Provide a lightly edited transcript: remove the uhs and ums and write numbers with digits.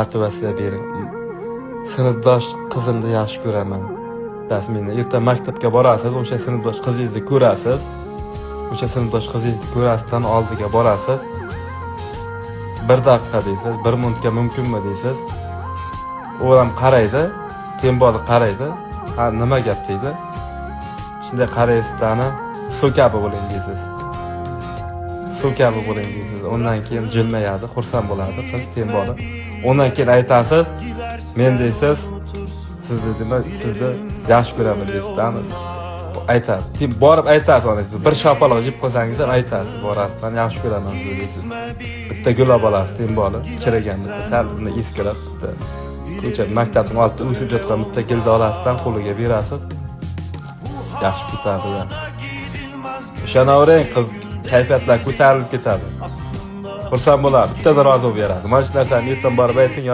Motivatsiya bering. Sinfdosh qizimni yaxshi ko'raman. Tasmini erta maktabga borasiz, o'sha sinfdosh qizingizni ko'rasiz. O'sha sinfdosh qizingizni ko'rasidan oldiga borasiz. 1 daqiqa deysiz, 1 minutga mumkinmi deysiz. U ham qaraydi, temboli qaraydi. Ha, nima gap deydi. Shunday qaraysizdan suv kabi bo'ling deysiz. Suv kabi bo'ling deysiz. Undan keyin jilmayadi, xursand bo'ladi qiz temboli. Undan keyin aytasiz, men deysiz, sizni yaxshi ko'raman deysiz. Aytasiz. Borib aytasiz ona. Bir shapaloq yeb qo'ysangiz ham aytasiz, borasidan yaxshi ko'raman deysiz. Bitta gulab olasiz temboli, chirigan bitta sal eskirab bitta. Ko'cha maktabning oldida o'sib yotgan bitta gilni olasizdan qo'liga berasiz. Yaxshi ketadi ya. O'shanavering qiz kayfiyatlar ko'tarilib ketadi. Xursand bo'ladi, bitta rozi bo'lib beradi. Mana shu narsani ertadan borib ayting.